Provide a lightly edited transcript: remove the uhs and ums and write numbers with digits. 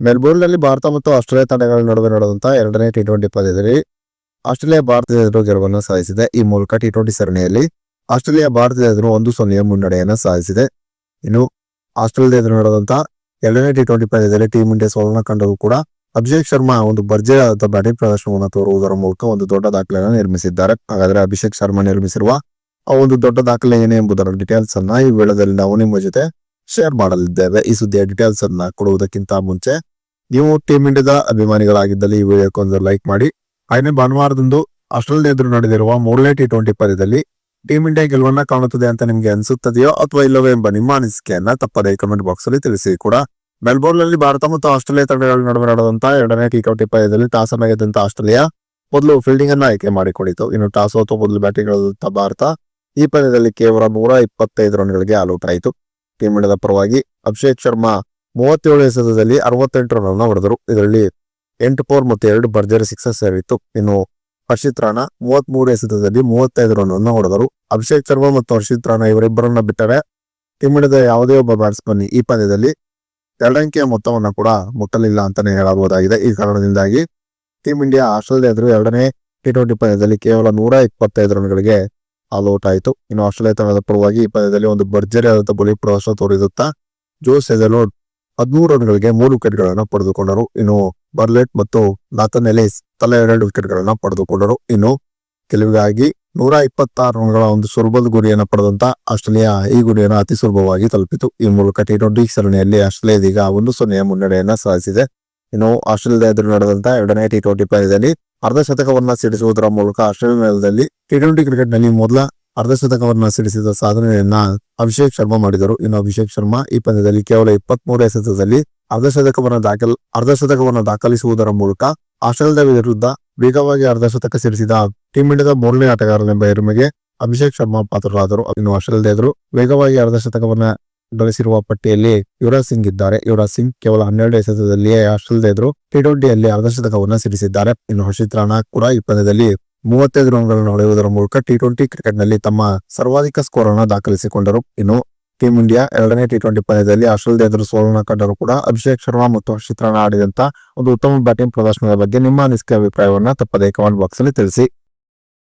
ಮೆಲ್ಬೋರ್ನ್ನಲ್ಲಿ ಭಾರತ ಮತ್ತು ಆಸ್ಟ್ರೇಲಿಯಾ ತಂಡಗಳ ನಡುವೆ ನಡೆದಂತಹ ಎರಡನೇ ಟಿ20 ಪಂದ್ಯದಲ್ಲಿ ಆಸ್ಟ್ರೇಲಿಯಾ ಭಾರತದ ಎದುರು ಗೆಲುವನ್ನು ಸಾಧಿಸಿದೆ. ಈ ಮೂಲಕ ಟಿ20 ಸರಣಿಯಲ್ಲಿ ಆಸ್ಟ್ರೇಲಿಯಾ ಭಾರತದ ಎದುರು 1-0 ಮುನ್ನಡೆಯನ್ನು ಸಾಧಿಸಿದೆ. ಇನ್ನು ಆಸ್ಟ್ರೇಲಿಯಾ ಎದುರು ನಡೆದಂತಹ ಎರಡನೇ ಟಿ20 ಪಂದ್ಯದಲ್ಲಿ ಟೀಂ ಇಂಡಿಯಾ ಸೋಲನ್ನು ಕಂಡರೂ ಕೂಡ ಅಭಿಷೇಕ್ ಶರ್ಮಾ ಒಂದು ಭರ್ಜರಿಯಾದ ಬ್ಯಾಟಿಂಗ್ ಪ್ರದರ್ಶನವನ್ನು ತೋರುವುದರ ಮೂಲಕ ಒಂದು ದೊಡ್ಡ ದಾಖಲೆಯನ್ನು ನಿರ್ಮಿಸಿದ್ದಾರೆ. ಹಾಗಾದ್ರೆ ಅಭಿಷೇಕ್ ಶರ್ಮಾ ನಿರ್ಮಿಸಿರುವ ಆ ಒಂದು ದೊಡ್ಡ ದಾಖಲೆ ಏನೇ ಎಂಬುದರ ಡೀಟೇಲ್ಸ್ ಅನ್ನ ಈ ವೇಳೆಯಲ್ಲಿ ನಾವು ನಿಮ್ಮ ಜೊತೆ ಶೇರ್ ಮಾಡಲಿದ್ದೇವೆ. ಈ ಸುದ್ದಿಯ ಡೀಟೇಲ್ಸ್ ಅನ್ನ ಕೊಡುವುದಕ್ಕಿಂತ ಮುಂಚೆ ನೀವು ಟೀಂ ಇಂಡಿಯಾದ ಅಭಿಮಾನಿಗಳಾಗಿದ್ದಲ್ಲಿ ಈ ವಿಡಿಯೋಕ್ಕೆ ಒಂದು ಲೈಕ್ ಮಾಡಿ. ಹಾಗೆ ಭಾನುವಾರದಂದು ಆಸ್ಟ್ರೇಲಿಯಾ ಎದುರು ನಡೆದಿರುವ ಮೂರನೇ ಟಿ20 ಪಂದ್ಯದಲ್ಲಿ ಟೀಂ ಇಂಡಿಯಾ ಗೆಲುವನ್ನ ಕಾಣುತ್ತದೆ ಅಂತ ನಿಮ್ಗೆ ಅನಿಸುತ್ತದೆಯೋ ಅಥವಾ ಇಲ್ಲವೋ ಎಂಬ ನಿಮ್ಮ ಅನಿಸಿಕೆಯನ್ನ ತಪ್ಪದೇ ಕಮೆಂಟ್ ಬಾಕ್ಸ್ ಅಲ್ಲಿ ತಿಳಿಸಿ. ಕೂಡ ಮೆಲ್ಬೋರ್ನ್ ನಲ್ಲಿ ಭಾರತ ಮತ್ತು ಆಸ್ಟ್ರೇಲಿಯಾ ತಂಡಗಳ ನಡುವೆ ನಡೆದಂತಹ ಎರಡನೇ ಟಿ20 ಪಂದ್ಯದಲ್ಲಿ ಟಾಸ್ ಅನ್ನ ಗೆದ್ದಂತ ಆಸ್ಟ್ರೇಲಿಯಾ ಮೊದಲು ಫೀಲ್ಡಿಂಗ್ ಅನ್ನ ಆಯ್ಕೆ ಮಾಡಿಕೊಂಡಿತು. ಇನ್ನು ಟಾಸ್ ಸೋತು ಮೊದಲು ಬ್ಯಾಟಿಂಗ್ ಗೆದ್ದಂತ ಭಾರತ ಈ ಪಂದ್ಯದಲ್ಲಿ ಕೇವಲ 125 ರನ್ಗಳಿಗೆ ಆಲ್ಔಟ್ ಆಯಿತು. ಟೀಂ ಇಂಡಿಯಾದ ಪರವಾಗಿ ಅಭಿಷೇಕ್ ಶರ್ಮಾ 37 ಎಸೆತದಲ್ಲಿ 68 ರನ್ ಹೊಡೆದರು. ಇದರಲ್ಲಿ 8 4 ಮತ್ತು 2 ಭರ್ಜರಿ ಸಿಕ್ಸಸ್ ಸೇರಿತ್ತು. ಇನ್ನು ಹರ್ಷಿತ್ ರಾಣಾ 33 ಎಸೆತದಲ್ಲಿ 35 ರನ್ ಹೊಡೆದರು. ಅಭಿಷೇಕ್ ಶರ್ಮಾ ಮತ್ತು ಹರ್ಷಿತ್ ರಾಣಾ ಇವರಿಬ್ಬರನ್ನ ಬಿಟ್ಟರೆ ಟೀಂ ಇಂಡಿಯಾದ ಯಾವುದೇ ಒಬ್ಬ ಬ್ಯಾಟ್ಸ್ಮನ್ ಈ ಪಂದ್ಯದಲ್ಲಿ 2 ಅಂಕೆಯ ಮೊತ್ತವನ್ನು ಕೂಡ ಮುಟ್ಟಲಿಲ್ಲ ಅಂತಾನೆ ಹೇಳಬಹುದಾಗಿದೆ. ಈ ಕಾರಣದಿಂದಾಗಿ ಟೀಂ ಇಂಡಿಯಾ ಆಸ್ಟ್ರೇಲಿಯಾ ಎದುರು ಎರಡನೇ ಟಿ20 ಪಂದ್ಯದಲ್ಲಿ ಕೇವಲ 125 ರನ್ಗಳಿಗೆ ಆಲ್ಔಟ್ ಆಯಿತು. ಇನ್ನು ಆಸ್ಟ್ರೇಲಿಯಾ ತಂಡದ ಪರವಾಗಿ ಈ ಪಂದ್ಯದಲ್ಲಿ ಒಂದು ಭರ್ಜರಿಯಾದ ಬೌಲಿಂಗ್ ಪ್ರದರ್ಶನ ತೋರಿಸುತ್ತಾ ಜೋಸ್ ಹೆಜಲ್ವುಡ್ 13 ರನ್ಗಳಿಗೆ 3 ವಿಕೆಟ್ಗಳನ್ನು ಪಡೆದುಕೊಂಡರು. ಇನ್ನು ಬರ್ಲೆಟ್ ಮತ್ತು ನಾಥನ್ ಎಲಿಸ್ ತಲಾ 2 ವಿಕೆಟ್ಗಳನ್ನು ಪಡೆದುಕೊಂಡರು. ಇನ್ನು ಗೆಲುವಿಗಾಗಿ 126 ರನ್ಗಳ ಒಂದು ಸುಲಭದ ಗುರಿಯನ್ನು ಪಡೆದಂತ ಆಸ್ಟ್ರೇಲಿಯಾ ಈ ಗುರಿಯನ್ನು ಅತಿ ಸುಲಭವಾಗಿ ತಲುಪಿತು. ಈ ಮೂಲಕ ಟಿ20 ಸರಣಿಯಲ್ಲಿ ಆಸ್ಟ್ರೇಲಿಯಾ ಇದೀಗ 1-0 ಮುನ್ನಡೆಯನ್ನ ಸಾಧಿಸಿದೆ. ಇನ್ನು ಆಸ್ಟ್ರೇಲಿಯಾ ಎದುರು ನಡೆದಂತ ಎರಡನೇ ಟಿ20 ಪಂದ್ಯದಲ್ಲಿ ಅರ್ಧಶತಕವನ್ನ ಸಿಡಿಸುವುದರ ಮೂಲಕ ಆಸ್ಟ್ರೇಲಿಯಾ ನೆಲದಲ್ಲಿ ಟಿ20 ಕ್ರಿಕೆಟ್ ನಲ್ಲಿ ಮೊದಲ ಅರ್ಧಶತಕವನ್ನ ಸಿಡಿಸಿದ ಸಾಧನೆಯನ್ನ ಅಭಿಷೇಕ್ ಶರ್ಮಾ ಮಾಡಿದರು. ಇನ್ನು ಅಭಿಷೇಕ್ ಶರ್ಮಾ ಈ ಪಂದ್ಯದಲ್ಲಿ ಕೇವಲ 23 ಎಸೆತದಲ್ಲಿ ಅರ್ಧಶತಕವನ್ನ ದಾಖಲಿಸುವುದರ ಮೂಲಕ ಆಸ್ಟ್ರೇಲಿಯಾದ ವಿರುದ್ಧ ವೇಗವಾಗಿ ಅರ್ಧಶತಕ ಸಿಡಿಸಿದ ಟೀಂ ಇಂಡಿಯಾದ ಮೂರನೇ ಆಟಗಾರನೆಂಬ ಹೆಮ್ಮೆಗೆ ಅಭಿಷೇಕ್ ಶರ್ಮಾ ಪಾತ್ರರಾದರು. ಇನ್ನು ಆಸ್ಟ್ರೇಲಿಯಾದ ಎದುರು ವೇಗವಾಗಿ ಅರ್ಧಶತಕವನ್ನ ಗಳಿಸಿರುವ ಪಟ್ಟಿಯಲ್ಲಿ ಯುವರಾಜ್ ಸಿಂಗ್ ಇದ್ದಾರೆ. ಯುವರಾಜ್ ಸಿಂಗ್ ಕೇವಲ 12 ಎಸೆತದಲ್ಲಿಯೇ ಆಸ್ಟ್ರೇಲಿಯಾ ಎದುರು ಟಿ20ಯಲ್ಲಿ ಅರ್ಧಶತಕವನ್ನ ಸಿಡಿಸಿದ್ದಾರೆ. ಇನ್ನು ಹರ್ಷಿತ್ ರಾಣಾ ಕೂಡ ಈ ಪಂದ್ಯದಲ್ಲಿ 35 ರನ್ಗಳನ್ನು ಹೊಡೆಯುವುದರ ಮೂಲಕ ಟಿ20 ಕ್ರಿಕೆಟ್ ನಲ್ಲಿ ತಮ್ಮ ಸರ್ವಾಧಿಕ ಸ್ಕೋರ್ ಅನ್ನು ದಾಖಲಿಸಿಕೊಂಡರು. ಇನ್ನು ಟೀಂ ಇಂಡಿಯಾ ಎರಡನೇ ಟಿ20 ಪಂದ್ಯದಲ್ಲಿ ಆಸ್ಟ್ರೇಲಿಯಾ ಎದುರು ಸೋಲನ್ನು ಕಂಡರೂ ಕೂಡ ಅಭಿಷೇಕ್ ಶರ್ಮಾ ಮತ್ತು ಹರ್ಷಿತ್ ರಾಣಾ ಆಡಿದಂತ ಒಂದು ಉತ್ತಮ ಬ್ಯಾಟಿಂಗ್ ಪ್ರದರ್ಶನದ ಬಗ್ಗೆ ನಿಮ್ಮ ಅನಿಸಿಕೆ ಅಭಿಪ್ರಾಯವನ್ನ ತಪ್ಪದೇ ಕಮೆಂಟ್ ಬಾಕ್ಸ್ ಅಲ್ಲಿ ತಿಳಿಸಿ.